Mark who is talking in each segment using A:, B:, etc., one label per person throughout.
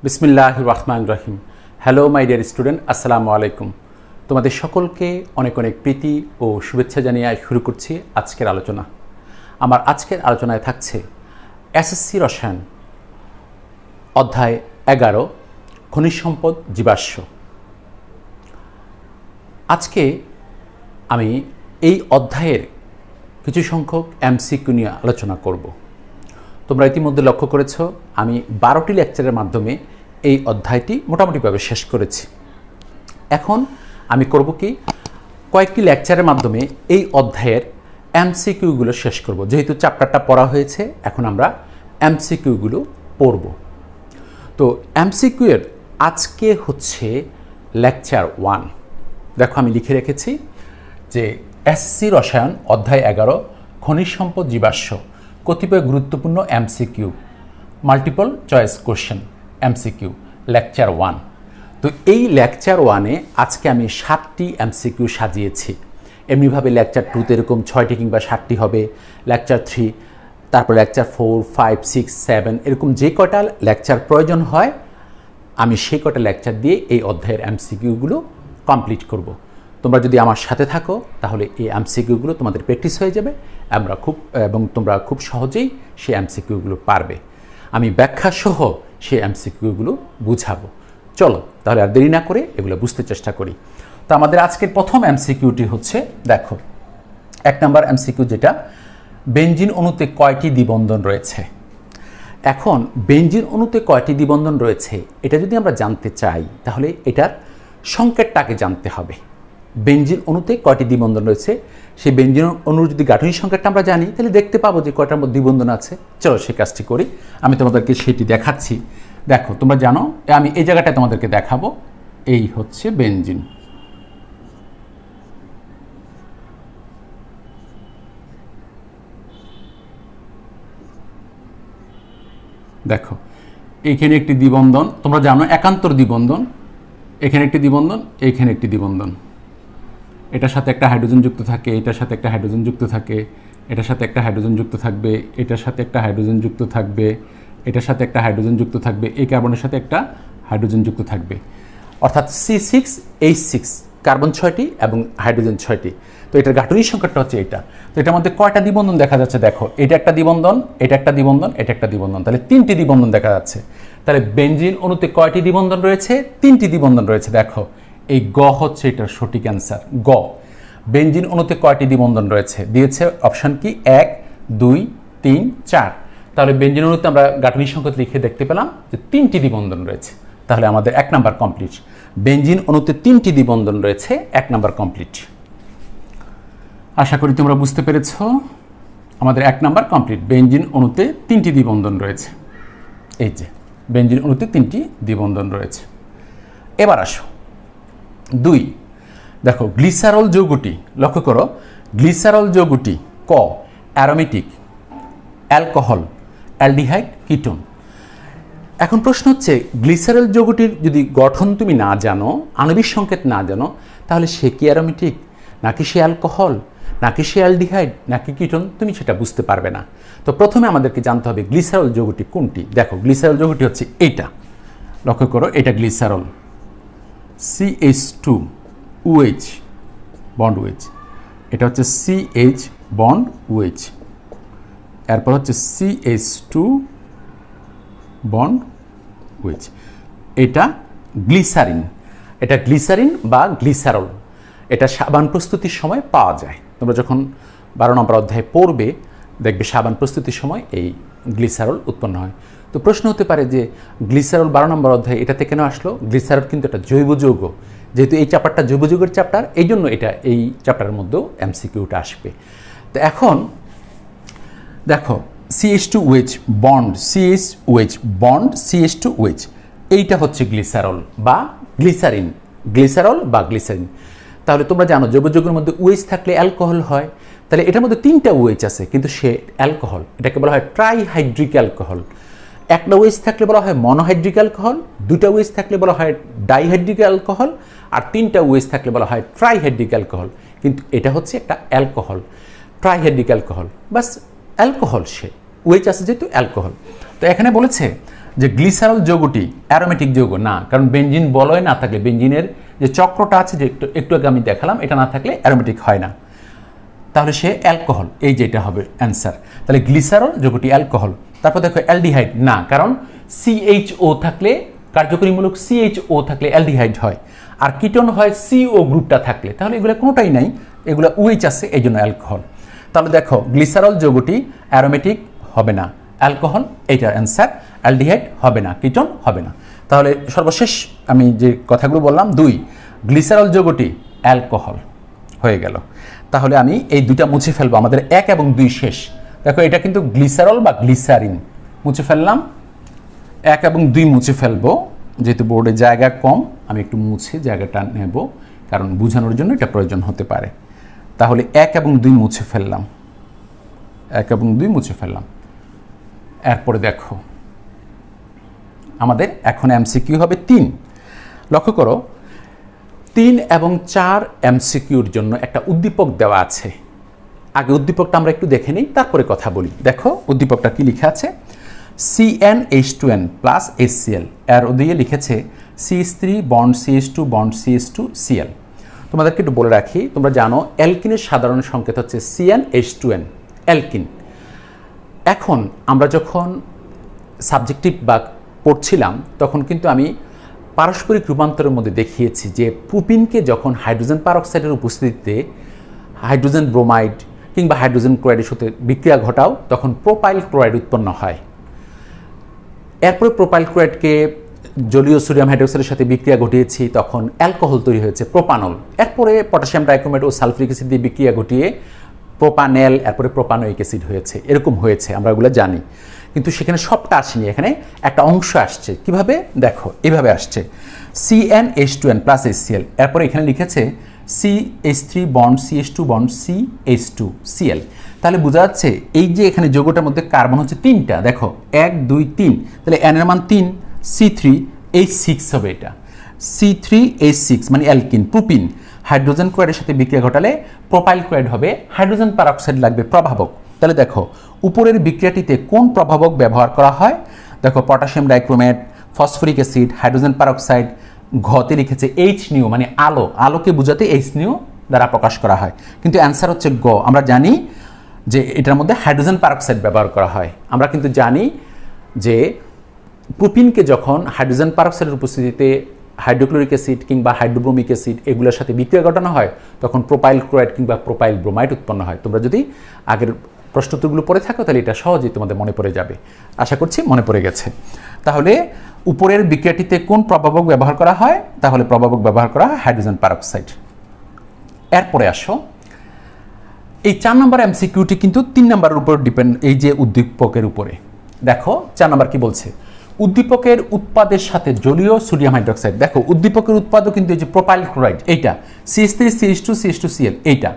A: বিসমিল্লাহির রহমানির রহিম। Hello my dear student, আসসালামু আলাইকুম। তোমাদের সকলকে অনেক অনেক প্রীতি ও শুভেচ্ছা জানিয়ে শুরু করছি আজকের আলোচনা। আমার আজকের আলোচনায় থাকছে এসএসসি রসায়ন অধ্যায় 11 খনিজ সম্পদ জীবাশ্ম। আজকে আমি এই অধ্যায়ের কিছু সংখ্যক এমসিকিউ নিয়ে আলোচনা করব। তোমরা ইতিমধ্যে লক্ষ্য করেছ আমি 12টি লেকচারের মাধ্যমে এই অধ্যায়টি মোটামুটিভাবে শেষ করেছি। এখন আমি করব কি, কয়েকটি লেকচারের মাধ্যমে এই অধ্যায়ের এমসিকিউগুলো শেষ করব। যেহেতু চ্যাপ্টারটা পড়া হয়েছে, এখন আমরা এমসিকিউগুলো পড়ব। তো এমসিকিউ এর আজকে হচ্ছে লেকচার 1। দেখো আমি লিখে রেখেছি যে এসএসসি রসায়ন অধ্যায় 11 খনিজ সম্পদ জীবাশ্ম কতিপয় গুরুত্বপূর্ণ MCQ, multiple choice question MCQ, lecture 1। তো এই লেকচার 1-এ আজকে আমি 7টি এমসিকিউ সাজিয়েছি। এমনিভাবে লেকচার 2-তে এরকম 6টি কিংবা 7টি হবে, লেকচার 3, তারপর লেকচার 4, 5, 6, 7 এরকম যে কটা লেকচার প্রয়োজন হয় আমি সেই কটা লেকচার দিয়ে এই অধ্যায়ের এমসিকিউগুলো কমপ্লিট করব। তোমরা যদি আমার সাথে থাকো তাহলে এই এমসিকিউগুলো তোমাদের প্র্যাকটিস হয়ে যাবে এবং তোমরা খুব সহজেই সেই এমসিকিউগুলো পারবে। আমি ব্যাখ্যা সহ সেই এমসিকিউগুলো বুঝাবো। চলো তাহলে আর দেরি না করে এগুলো বুঝতে চেষ্টা করি। তো আমাদের আজকের প্রথম এমসিকিউটি হচ্ছে, দেখো 1 নম্বর এমসিকিউ, যেটা বেনজিন অণুতে কয়টি দ্বিবন্ধন রয়েছে। এখন বেনজিন অণুতে কয়টি দ্বিবন্ধন রয়েছে এটা যদি আমরা জানতে চাই তাহলে এটার সংকেতটাকে জানতে হবে। বেনজিন অণুতে কয়টি দ্বিবন্ধন রয়েছে, সেই বেনজিন অণুর যদি গাঠনিক সংকেতটা আমরা জানি তাহলে দেখতে পাবো যে কয়টার মধ্যে দ্বিবন্ধন আছে। চলো সেই কাজটি করি, আমি তোমাদেরকে সেটি দেখাচ্ছি। দেখো তোমরা জানো, আমি এই জায়গাটায় তোমাদেরকে দেখাবো। এই হচ্ছে বেনজিন। দেখো এইখানে একটি দ্বিবন্ধন, তোমরা জানো একান্তর দ্বিবন্ধন, এখানে একটি দ্বিবন্ধন, এইখানে একটি দ্বিবন্ধন, এটার সাথে একটা হাইড্রোজেন যুক্ত থাকে, এটার সাথে একটা হাইড্রোজেন যুক্ত থাকে, এটার সাথে একটা হাইড্রোজেন যুক্ত থাকবে, এটার সাথে একটা হাইড্রোজেন যুক্ত থাকবে, এটার সাথে একটা হাইড্রোজেন যুক্ত থাকবে, এই কার্বনের সাথে একটা হাইড্রোজেন যুক্ত থাকবে, অর্থাৎ C6H6, কার্বন 6টি এবং হাইড্রোজেন 6টি। তো এটার গাঠনিক সংখ্যাটা হচ্ছে এটা। তো এটার মধ্যে কয়টা দ্বিবন্ধন দেখা যাচ্ছে, দেখো এটা একটা দ্বিবন্ধন, এটা একটা দ্বিবন্ধন, এটা একটা দ্বিবন্ধন, তাহলে 3টি দ্বিবন্ধন দেখা যাচ্ছে। তাহলে বেনজিন অণুতে কয়টি দ্বিবন্ধন রয়েছে? 3টি দ্বিবন্ধন রয়েছে। দেখো এই গ হচ্ছে এটার সঠিক অ্যান্সার, গ। বেনজিন অণুতে কয়টি দ্বিবন্ধন রয়েছে দিয়েছে, অপশন কি 1, 2, 3, 4। তাহলে বেনজিন অণুতে আমরা গাঠনিক সংকেত লিখে দেখতে পেলাম যে 3টি দ্বিবন্ধন রয়েছে। তাহলে আমাদের 1 নাম্বার কমপ্লিট। বেনজিন অণুতে 3টি দ্বিবন্ধন রয়েছে, 1 নাম্বার কমপ্লিট। আশা করি তোমরা বুঝতে পেরেছ। আমাদের 1 নাম্বার কমপ্লিট। বেনজিন অণুতে 3টি দ্বিবন্ধন রয়েছে। এই যে বেনজিন অণুতে 3টি দ্বিবন্ধন রয়েছে। এবার আসো 2। দেখো গ্লিসারল যৌগটি, লক্ষ্য করো গ্লিসারল যৌগটি ক অ্যারোমেটিক, অ্যালকোহল, অ্যালডিহাইড, কিটোন। এখন প্রশ্ন হচ্ছে, গ্লিসারল যৌগটির যদি গঠন তুমি না জানো, আণবিক সংকেত না জানো, তাহলে সে কি অ্যারোমেটিক, নাকি সে অ্যালকোহল, নাকি সে অ্যালডিহাইড, নাকি কিটোন, তুমি সেটা বুঝতে পারবে না। তো প্রথমে আমাদেরকে জানতে হবে গ্লিসারল যৌগটি কোনটি। দেখো গ্লিসারল যৌগটি হচ্ছে এইটা, লক্ষ্য করো এটা গ্লিসারল, CH2OH বন্ড OH, এটা হচ্ছে CH বন্ড OH, এরপর হচ্ছে CH2 বন্ড OH। এটা গ্লিসারিন, এটা গ্লিসারিন বা গ্লিসারল। এটা সাবান প্রস্তুতির সময় পাওয়া যায়। তোমরা যখন 12 নম্বর অধ্যায়ে পড়বে দেখবে সাবান প্রস্তুতির সময় এই গ্লিসারল উৎপন্ন হয়। তো প্রশ্ন হতে পারে যে গ্লিসারল 12 নম্বর অধ্যায়ে এটাতে কেন আসলো? গ্লিসারল কিন্তু একটা জৈব যৌগ, যেহেতু এই চ্যাপ্টারটা জৈব যৌগের চ্যাপ্টার, এই জন্য এটা এই চ্যাপ্টারের মধ্যেও এমসিকিউটা আসবে। তো এখন দেখো CH2OH bond, CH2OH bond, CH2OH, এইটা হচ্ছে গ্লিসারল বা গ্লিসারিন, গ্লিসারল বা গ্লিসারিন। তাহলে তোমরা জানো জৈব যৌগের মধ্যে OH থাকলে অ্যালকোহল হয়, তাহলে এটার মধ্যে 3টা OH আছে কিন্তু সে অ্যালকোহল, এটাকে বলা হয় ট্রাইহাইড্রিক অ্যালকোহল। একটা OH থাকলে বলা হয় মনোহাইড্রিক অ্যালকোহল, 2টা OH থাকলে বলা হয় ডাইহাইড্রিক অ্যালকোহল, আর 3টা OH থাকলে বলা হয় ট্রাইহাইড্রিক অ্যালকোহল। কিন্তু এটা হচ্ছে একটা অ্যালকোহল, ট্রাইহাইড্রিক অ্যালকোহল, বাস অ্যালকোহল, সে OH আছে যেহেতু অ্যালকোহল। তো এখানে বলেছে যে গ্লিসারল যৌগটি অ্যারোমেটিক যৌগ না, কারণ বেনজিন বলয় না থাকলে, বেনজিনের যে চক্রটা আছে যে একটু আগে আমি দেখালাম, এটা না থাকলে অ্যারোমেটিক হয় না, তাহলে সে অ্যালকোহল, এই যেটা হবে অ্যান্সার। তাহলে গ্লিসারল যৌগটি অ্যালকোহল। তারপর দেখো অ্যালডিহাইড না, কারণ সিএইচও থাকলে, কার্যকরীমূলক সিএইচও থাকলে অ্যালডিহাইড হয়, আর কিটোন হয় সিও গ্রুপটা থাকলে, তাহলে এগুলো কোনোটাই নাই, এগুলো ওএইচ আছে, এই জন্য অ্যালকোহল। তাহলে দেখো গ্লিসারল যৌগটি অ্যারোমেটিক হবে না, অ্যালকোহল এইটার অ্যান্সার, অ্যালডিহাইড হবে না, কিটোন হবে না। তাহলে সর্বশেষ আমি যে কথাগুলো বললাম, 2 গ্লিসারল যৌগটি অ্যালকোহল হয়ে গেল। তাহলে আমি এই দুটা মুছে ফেলবো, আমাদের 1 এবং 2 শেষ। দেখো এটা কিন্তু গ্লিসারল বা গ্লিসারিন, মুছে ফেললাম, 1 এবং 2 মুছে ফেলবো, যেহেতু বোর্ডে জায়গা কম আমি একটু মুছে জায়গাটা নেব, কারণ বোঝানোর জন্য এটা প্রয়োজন হতে পারে। তাহলে 1 এবং 2 মুছে ফেললাম, 1 এবং 2 মুছে ফেললাম। এরপরে দেখো আমাদের এখন এমসিকিউ হবে 3। লক্ষ্য করো 3 এবং 4 এমসিকিউর জন্য একটা উদ্দীপক দেওয়া আছে। আগে উদ্দীপকটা আমরা একটু দেখে নিই, তারপরে কথা বলি। দেখো উদ্দীপকটা কি লেখা আছে, CnH2n প্লাস HCl, এর দিয়ে লিখেছে CH3 bond CH2 bond CH2 Cl। তোমাদেরকে একটু বলে রাখি, তোমরা জানো অ্যালকিনের সাধারণ সংকেত হচ্ছে CnH2n, অ্যালকিন। এখন আমরা যখন সাবজেক্টিভ বা পড়ছিলাম তখন কিন্তু আমি পারস্পরিক রূপান্তরের মধ্যে দেখিয়েছি যে প্রোপিনকে যখন হাইড্রোজেন পারঅক্সাইডের উপস্থিতিতে হাইড্রোজেন ব্রোমাইড কিংবা হাইড্রোজেন ক্লোরাইডের সাথে বিক্রিয়া ঘটাও তখন প্রোপাইল ক্লোরাইড উৎপন্ন হয়। এরপরে প্রোপাইল ক্লোরাইডকে জলীয় সোডিয়াম হাইড্রোক্সাইডের সাথে বিক্রিয়া ঘটিয়েছি, তখন অ্যালকোহল তৈরি হয়েছে প্রোপানল। এরপরে পটাশিয়াম ডাইক্রোমেট ও সালফিউরিক অ্যাসিড দিয়ে বিক্রিয়া ঘটিয়ে প্রোপানেল, এরপরে প্রোপানোয়িক অ্যাসিড হয়েছে। এরকম হয়েছে, আমরা এগুলো জানি, কিন্তু সেখানে সবটা আসেনি, এখানে একটা অংশ আসছে। কিভাবে দেখো, এভাবে আসছে CnH2n প্লাস HCl, এরপরে এখানে লিখেছে CH3 bond CH2 bond CH2 Cl। তাহলে বোঝা যাচ্ছে এই যে এখানে যৌগটার মধ্যে কার্বন হচ্ছে 3টা, দেখো 1 2 3, তাহলে n এর মান 3, C3H6 হবে, এটা C3H6 মানে অ্যালকিন, প্রোপিন হাইড্রোজেন ক্লোরাইডের সাথে বিক্রিয়া ঘটালে প্রোপাইল ক্লোরাইড হবে, হাইড্রোজেন পারঅক্সাইড লাগবে প্রভাবক। তাহলে দেখো উপরের বিক্রিয়াটিতে কোন প্রভাবক ব্যবহার করা হয়, দেখো potassium dichromate, phosphoric acid, hydrogen peroxide, ঘতে লিখেছে H⁻, মানে আলো, আলোকে বোঝাতে H⁻ দ্বারা প্রকাশ করা হয়, কিন্তু অ্যান্সার হচ্ছে গ। আমরা জানি যে এটার মধ্যে হাইড্রোজেন পারঅক্সাইড ব্যবহার করা হয়। আমরা কিন্তু জানি যে প্রোপিনকে যখন হাইড্রোজেন পারঅক্সাইডের উপস্থিতিতে হাইড্রোক্লোরিক অ্যাসিড কিংবা হাইড্রোব্রোমিক অ্যাসিড এগুলোর সাথে বিক্রিয়া ঘটানো হয় তখন প্রোপাইল ক্লোরাইড কিংবা প্রোপাইল ব্রোমাইড উৎপন্ন হয়। তোমরা যদি আগের প্রশ্নোত্তরগুলো পড়ে থাকো তাহলে এটা সহজেই তোমাদের মনে পড়ে যাবে, আশা করছি মনে পড়ে গেছে। তাহলে উপরের বিক্রিয়াটিতে কোন প্রভাবক ব্যবহার করা হয়, তাহলে প্রভাবক ব্যবহার করা হয় হাইড্রোজেন পারঅক্সাইড। এরপরে আসো এই 4 নম্বর এমসিকিউটি কিন্তু 3 নম্বরের উপর ডিপেন্ড, এই যে উদ্দীপকের উপরে। দেখো 4 নম্বর কি বলছে, উদ্দীপকের উৎপাদের সাথে জলীয় সোডিয়াম হাইড্রোক্সাইড। দেখো উদ্দীপকের উৎপাদও কিন্তু এই যে প্রোপাইল ক্লোরাইড, এইটা CH3 CH2 CH2 Cl, এইটা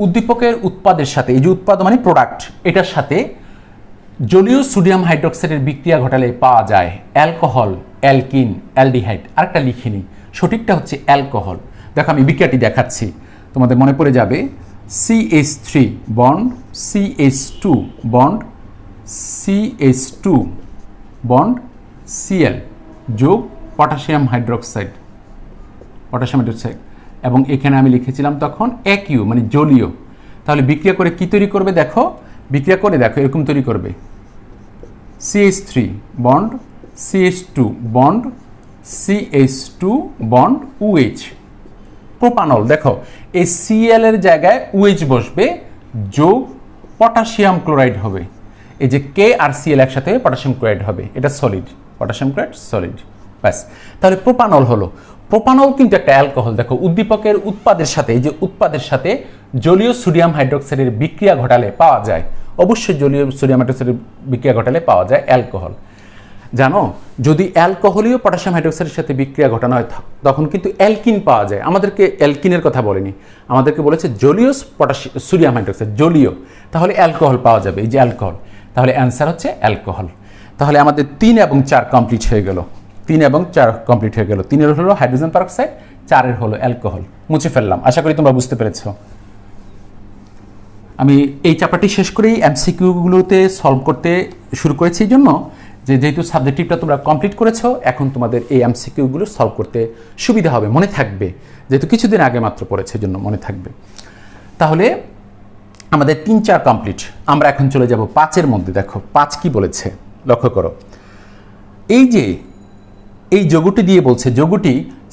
A: উদ্দীপকের উৎপাদের সাথে, এই যে উৎপাদ মানে প্রোডাক্ট, এটার সাথে জলীয় সোডিয়াম হাইড্রোক্সাইডের বিক্রিয়া ঘটালে পাওয়া যায় অ্যালকোহল, অ্যালকিন, অ্যালডিহাইড। আরেকটা লিখিনি, সঠিকটা হচ্ছে অ্যালকোহল। দেখো আমি বিক্রিয়াটি দেখাচ্ছি, তোমাদের মনে পড়ে যাবে, CH3 bond CH2 bond CH2 bond Cl যোগ পটাশিয়াম হাইড্রোক্সাইড, এবং এখানে আমি লিখেছিলাম তখন AQ মানে জলীয়। তাহলে বিক্রিয়া করে কি তৈরি করবে, দেখো বিক্রিয়া করে দেখো এরকম তৈরি করবে, CH3 bond CH2 bond CH2 bond OH, propanol. দেখো এই Cl এর জায়গায় OH বসবে, যোগ পটাশিয়াম ক্লোরাইড হবে, এই যে K আর Cl একসাথে পটাশিয়াম ক্লোরাইড হবে, এটা সলিড, পটাশিয়াম ক্লোরাইড সলিড, ব্যাস। তাহলে প্রোপানল হলো, প্রোপানল কিন্তু একটা অ্যালকোহল। দেখো উদ্দীপকের উৎপাদের সাথে, এই যে উৎপাদের সাথে জলীয় সোডিয়াম হাইড্রোক্সাইডের বিক্রিয়া ঘটালে পাওয়া যায়, অবশ্যই জলীয় সোডিয়াম হাইড্রোক্সাইডের বিক্রিয়া ঘটালে পাওয়া যায় অ্যালকোহল। জানো যদি অ্যালকোহলীয় পটাশিয়াম হাইড্রোক্সাইডের সাথে বিক্রিয়া ঘটানো হয় তখন কিন্তু অ্যালকিন পাওয়া যায়। আমাদেরকে অ্যালকিনের কথা বলেনি, আমাদেরকে বলেছে জলীয় সোডিয়াম হাইড্রোক্সাইড, জলীয়, তাহলে অ্যালকোহল পাওয়া যাবে, এই যে অ্যালকোহল। তাহলে অ্যান্সার হচ্ছে অ্যালকোহল। তাহলে আমাদের 3 এবং 4 কমপ্লিট হয়ে গেল, 3 এবং 4 কমপ্লিট হয়ে গেল। 3 এর হলো হাইড্রোজেন পারঅক্সাইড, 4 এর হলো অ্যালকোহল। মুছে ফেললাম, আশা করি তোমরা বুঝতে পেরেছো। আমি এই চ্যাপ্টারটি শেষ করেই এমসিকিউগুলোতে সলভ করতে শুরু করেছি, এই জন্য যে যেহেতু সাবজেক্টিভটা তোমরা কমপ্লিট করেছো, এখন তোমাদের এই এমসিকিউগুলো সলভ করতে সুবিধা হবে, মনে থাকবে, যেহেতু কিছুদিন আগে মাত্র পড়েছে জন্য মনে থাকবে। তাহলে আমাদের 3-4 কমপ্লিট। আমরা এখন চলে যাব 5-এর মধ্যে। দেখো 5 কি বলেছে, লক্ষ্য করো। এই যে এই যৌগটি দিয়ে বলছে, যৌগটি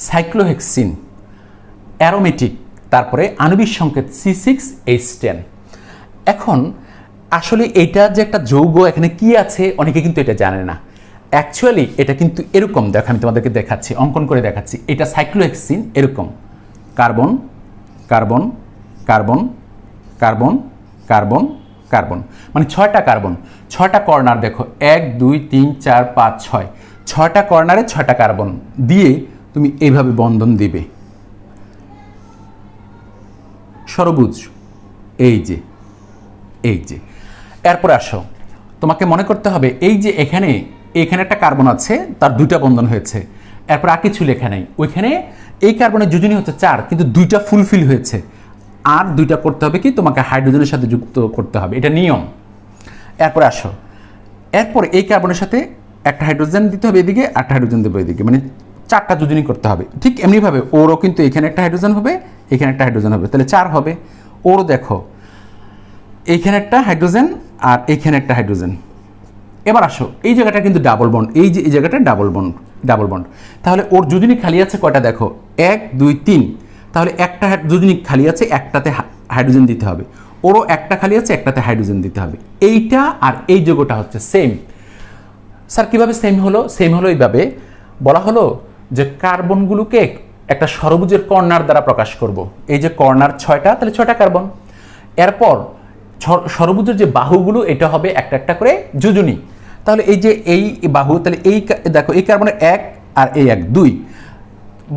A: সাইক্লোহেক্সিন, অ্যারোমেটিক, তারপরে আণবিক সংকেত C6H10। এখন আসলে এটা যে একটা যৌগ, এখানে কি আছে অনেকে কিন্তু এটা জানে না। অ্যাকচুয়ালি এটা কিন্তু এরকম, দেখো আমি তোমাদেরকে দেখাচ্ছি, অঙ্কন করে দেখাচ্ছি। এটা সাইক্লোহেক্সিন এরকম, carbon carbon carbon carbon carbon carbon, মানে 6টা কার্বন, 6টা কর্নার। দেখো 1 2 3 4 5 6, 6টা কর্নারে 6টা কার্বন দিয়ে তুমি এইভাবে বন্ধন দিবে, ষড়ভুজ, এই যে এই যে। এরপরে আসো, তোমাকে মনে করতে হবে এই যে এখানে একটা কার্বন আছে, তার 2টা বন্ধন হয়েছে। এরপর আর কিছু লেখা নেই, ওইখানে এই কার্বনের যোজনী হচ্ছে 4, কিন্তু 2টা ফুলফিল হয়েছে, আর 2টা করতে হবে কি, তোমাকে হাইড্রোজেনের সাথে যুক্ত করতে হবে, এটা নিয়ম। এরপর আসো, এরপর এই কার্বনের সাথে একটা হাইড্রোজেন দিতে হবে এদিকে, একটা হাইড্রোজেন দেবো এদিকে, মানে 4টা যোজনী করতে হবে। ঠিক এমনিভাবে ওরও কিন্তু এখানে একটা হাইড্রোজেন হবে, এখানে একটা হাইড্রোজেন হবে, তাহলে 4 হবে। ওরও দেখো এইখানে একটা হাইড্রোজেন আর এইখানে একটা হাইড্রোজেন। এবার আসো, এই জায়গাটা কিন্তু ডাবল বন্ড, এই যে এই জায়গাটা ডাবল বন্ড। তাহলে ওর যোজনী খালি আছে কয়টা, দেখো 1 2 3, তাহলে একটা যোজনী খালি আছে, একটাতে হাইড্রোজেন দিতে হবে। ওরও একটা খালি আছে, একটাতে হাইড্রোজেন দিতে হবে। এইটা আর এই যৌগটা হচ্ছে সেম। স্যার কীভাবে সেম হলো? সেম হলো এইভাবে, বলা হলো যে কার্বনগুলোকে একটা ষড়ভুজের কর্নার দ্বারা প্রকাশ করব। এই যে কর্নার 6টা, তাহলে 6টা কার্বন। এরপর ষড়ভুজের যে বাহুগুলো, এটা হবে একটা একটা করে যোজনী। তাহলে এই যে এই বাহু, তাহলে এই দেখো এই কার্বনের 1 আর এই 1 2,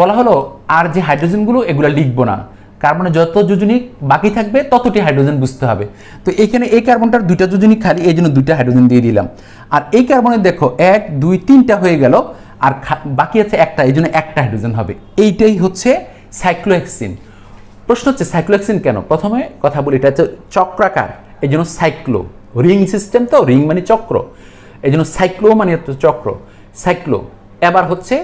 A: বলা হলো আর যে হাইড্রোজেনগুলো এগুলো লিখবো না, কার্বনের যত যোজনী বাকি থাকবে ততটি হাইড্রোজেন বুঝতে হবে। তো এইখানে এই কার্বনটার 2টা যোজনী খালি, এই জন্য 2টা হাইড্রোজেন দিয়ে দিলাম। আর এই কার্বনের দেখো 1 2 3টা হয়ে গেল, আর বাকি আছে একটা, এই জন্য একটা হাইড্রোজেন হবে। এইটাই হচ্ছে সাইক্লোহেক্সিন। প্রশ্ন হচ্ছে সাইক্লোহেক্সিন কেন? প্রথমে কথা বলি, এটা হচ্ছে চক্রাকার, এই জন্য সাইক্লো, রিং সিস্টেম, তো রিং মানে চক্র, এই জন্য সাইক্লো মানে হচ্ছে চক্র, সাইক্লো। এবার হচ্ছে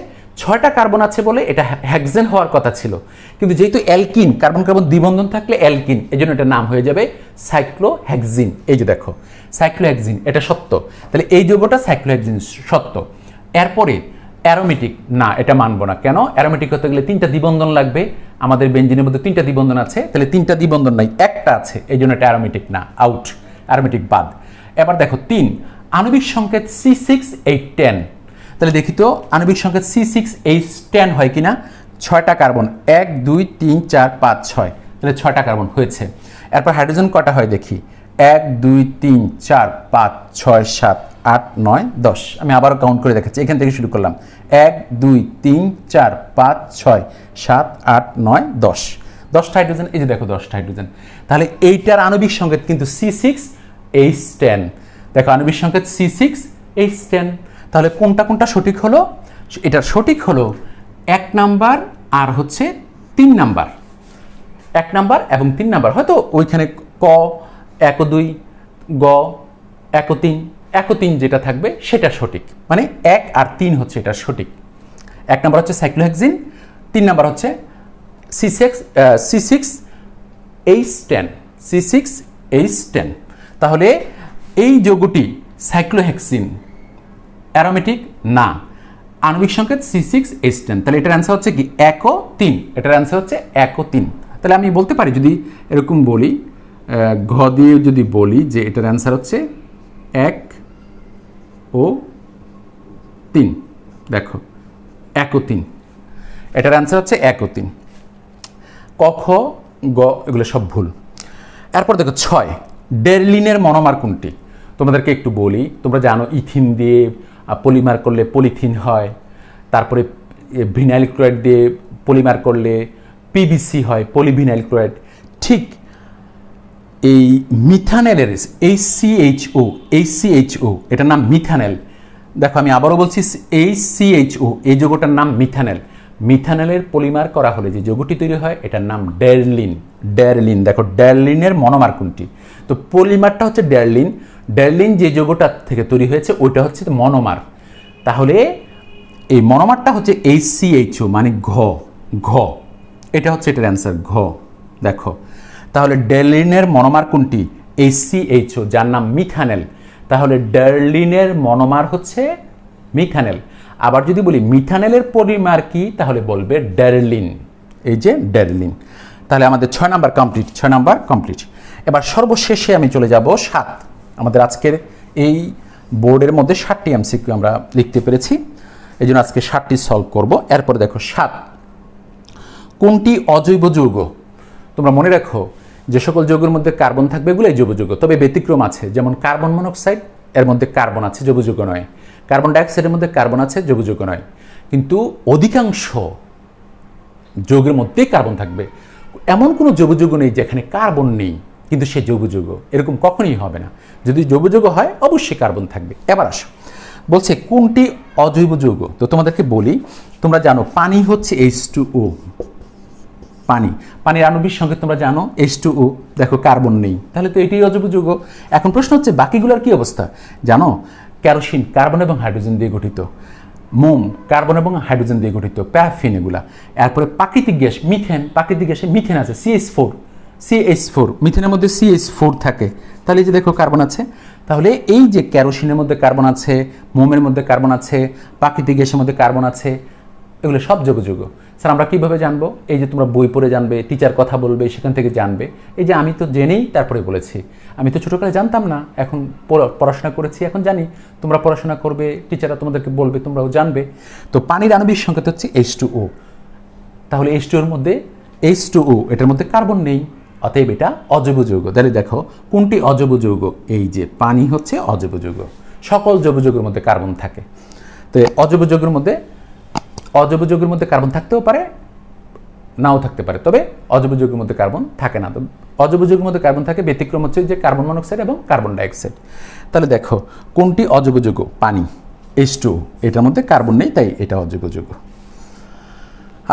A: 6টা কার্বন আছে বলে এটা হেক্সেন হওয়ার কথা ছিল, কিন্তু যেহেতু অ্যালকিন, কার্বন কার্বন দ্বিবন্ধন থাকলে অ্যালকিন, এই জন্য এটা নাম হয়ে যাবে সাইক্লোহেক্সিন। এই যে দেখো সাইক্লোহেক্সিন, এটা সত্য, তাহলে এই যৌগটা সাইক্লোহেক্সিন সত্য। এরপরে অ্যারোমেটিক, না এটা মানবো না। কেন? অ্যারোমেটিক হতে গেলে 3টা দ্বিবন্ধন লাগবে, আমাদের বেঞ্জিনের মধ্যে 3টা দ্বিবন্ধন আছে, তাহলে 3টা দ্বিবন্ধন নাই, একটা আছে, এই জন্য এটা অ্যারোমেটিক না, আউট, অ্যারোমেটিক বাদ। এবার দেখো 3, আণবিক সংকেত C6H10। তাহলে দেখি তো আণবিক সংকেত C6H10 হয় কিনা। 6টা কার্বন, 1 2 3 4 5 6, তাহলে 6টা কার্বন হয়েছে। এরপর হাইড্রোজেন কটা হয় দেখি, 1 2 3 4 5 6 7 8 9 10। আমি আবারও কাউন্ট করে দেখাচ্ছি, এখান থেকে শুরু করলাম, 1 2 3 4 5 6 7 8 9 10, 10টা হাইড্রোজেন। এই যে দেখো 10টা হাইড্রোজেন। তাহলে এইটার আণবিক সংকেত কিন্তু C6H10। দেখো আণবিক সংকেত C6H10। তাহলে কোনটা কোনটা সঠিক হলো? এটা সঠিক হলো 1 নাম্বার আর হচ্ছে 3 নাম্বার, 1 নাম্বার এবং 3 নাম্বার। হয়তো ওইখানে ক 1 2 গ 1 3 1 3 যেটা থাকবে সেটা সঠিক, মানে 1 আর 3 হচ্ছে এটা সঠিক। 1 নাম্বার হচ্ছে সাইক্লোহেক্সিন, 3 নাম্বার হচ্ছে C6H10, C6H10। তাহলে এই যৌগটি সাইক্লোহেক্সিন, অ্যারোমেটিক না, আণবিক সংকেত C6H10। তাহলে এটার অ্যান্সার হচ্ছে কি 1 ও 3, এটার অ্যান্সার হচ্ছে 1 ও 3। তাহলে আমি বলতে পারি, যদি এরকম বলি, ঘ দিয়ে যদি বলি যে এটার অ্যান্সার হচ্ছে 1 ও 3, দেখো 1 ও 3, এটার অ্যান্সার হচ্ছে 1 ও 3। ক খ গ এগুলো সব ভুল। এরপর দেখো 6, ডেরলিনের মনোমার কোনটি? তোমাদেরকে একটু বলি, তোমরা জানো ইথিন দিয়ে পলিমার করলে পলিথিন হয়, তারপরে ভিনাইল ক্লোরাইড দিয়ে পলিমার করলে পিভিসি হয়, পলিভিনাইল ক্লোরাইড। ঠিক এই মিথানেলের HCHO, এটার নাম মিথানেল। দেখো আমি আবারও বলছি, HCHO, এই যৌগটার নাম মিথানেল। মিথানেলের পলিমার করা হলে যে যৌগটি তৈরি হয় এটার নাম ডেরলিন। দেখো ডেরলিনের মনোমার কোনটি? তো পলিমারটা হচ্ছে ডেরলিন, ডার্লিন যে যৌগটা থেকে তৈরি হয়েছে ওইটা হচ্ছে মনোমার। তাহলে এই মনোমারটা হচ্ছে HCHO মানে ঘ ঘ, এটা হচ্ছে এটার অ্যান্সার ঘ। দেখো তাহলে ডার্লিনের মনোমার কোনটি? HCHO, যার নাম মিথানেল। তাহলে ডার্লিনের মনোমার হচ্ছে মিথানেল। আবার যদি বলি মিথানেলের পলিমার কি, তাহলে বলবে ডার্লিন। এই যে ডার্লিন। তাহলে আমাদের 6 নাম্বার কমপ্লিট, 6 নাম্বার কমপ্লিট। এবার সর্বশেষে আমি চলে যাব 7। আমাদের আজকের এই বোর্ডের মধ্যে 7টি MCQ আমরা লিখতে পেরেছি, এই জন্য আজকে 7টি সলভ করব। এরপরে দেখো 7, কোনটি অজৈব যৌগ? তোমরা মনে রাখো যে সকল যৌগের মধ্যে কার্বন থাকবে এগুলোই জৈব যৌগ, তবে ব্যতিক্রম আছে। যেমন কার্বন মনোক্সাইড, এর মধ্যে কার্বন আছে, জৈব যৌগ নয়। কার্বন ডাইঅক্সাইডের মধ্যে কার্বন আছে, জৈব যৌগ নয়। কিন্তু অধিকাংশ যৌগের মধ্যেই কার্বন থাকবে। এমন কোনো জৈব যৌগ নেই যেখানে কার্বন নেই কিন্তু সে জৈব যৌগ, এরকম কখনোই হবে না। যদি জৈব যৌগ হয় অবশ্যই কার্বন থাকবে। এবার আসো, বলছে কোনটি অজৈব যৌগ? তো তোমাদেরকে বলি, তোমরা জানো পানি হচ্ছে H2O, পানি, পানির আণবিক সংকেত তোমরা জানো H2O। দেখো কার্বন নেই, তাহলে তো এটাই অজৈব যৌগ। এখন প্রশ্ন হচ্ছে বাকিগুলোর কি অবস্থা? জানো কেরোসিন কার্বন এবং হাইড্রোজেন দিয়ে গঠিত, মোম কার্বন এবং হাইড্রোজেন দিয়ে গঠিত, প্যারাফিন এগুলা। এরপরে প্রাকৃতিক গ্যাস মিথেন, প্রাকৃতিক গ্যাসে মিথেন আছে CH4, মিথেনের মধ্যে CH4 থাকে। তাহলে এই যে দেখো কার্বন আছে। তাহলে এই যে কেরোসিনের মধ্যে কার্বন আছে, মোমের মধ্যে কার্বন আছে, প্রাকৃতিক গ্যাসের মধ্যে কার্বন আছে, এগুলো সব জৈব যৌগ। স্যার আমরা কীভাবে জানবো? এই যে তোমরা বই পড়ে জানবে, টিচার কথা বলবে, সেখান থেকে জানবে। এই যে আমি তো জেনেই তারপরে বলেছি, আমি তো ছোটোকালে জানতাম না, এখন পড়াশোনা করেছি, এখন জানি। তোমরা পড়াশোনা করবে, টিচাররা তোমাদেরকে বলবে, তোমরাও জানবে। তো পানির আণবিক সংকেত হচ্ছে H2O। তাহলে H2O এর মধ্যে H2O, এটার মধ্যে কার্বন নেই, অতএব এটা অজৈব যৌগ। তাহলে দেখো কোনটি অজৈব যৌগ? এই যে পানি হচ্ছে অজৈব যৌগ। সকল জৈব যৌগের মধ্যে কার্বন থাকে। তো অজৈব যৌগের মধ্যে কার্বন থাকতেও পারে, নাও থাকতে পারে, তবে অজৈব যৌগের মধ্যে কার্বন থাকে না। তো অজৈব যৌগের মধ্যে কার্বন থাকে, ব্যতিক্রম হচ্ছে যে কার্বন মনোক্সাইড এবং কার্বন ডাইঅক্সাইড। তাহলে দেখো কোনটি অজৈব যৌগ? পানি H2O, এটার মধ্যে কার্বন নেই, তাই এটা অজৈব যৌগ।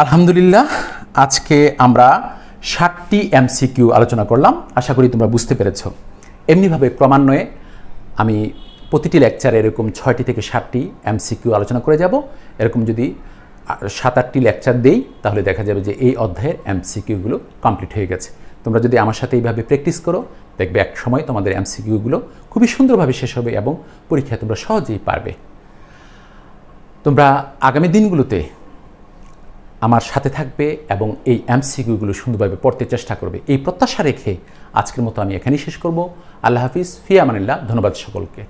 A: আলহামদুলিল্লাহ, আজকে আমরা 7টি MCQ আলোচনা করলাম। আশা করি তোমরা বুঝতে পেরেছ। এমনিভাবে ক্রমান্বয়ে আমি প্রতিটি লেকচারে এরকম 6টি থেকে 7টি MCQ আলোচনা করে যাব। এরকম যদি 7-8টি লেকচার দেই তাহলে দেখা যাবে যে এই অধ্যায়ের MCQগুলো কমপ্লিট হয়ে গেছে। তোমরা যদি আমার সাথে এইভাবে প্র্যাকটিস করো, দেখবে এক সময় তোমাদের MCQগুলো খুবই সুন্দরভাবে শেষ হবে এবং পরীক্ষায় তোমরা সহজেই পারবে। তোমরা আগামী দিনগুলোতে আমার সাথে থাকবে এবং এই MCQগুলো সুন্দরভাবে পড়তে চেষ্টা করবে, এই প্রত্যাশা রেখে আজকের মতো আমি এখানেই শেষ করব। আল্লাহ হাফিজ, ফি আমানিল্লাহ। ধন্যবাদ সকলকে।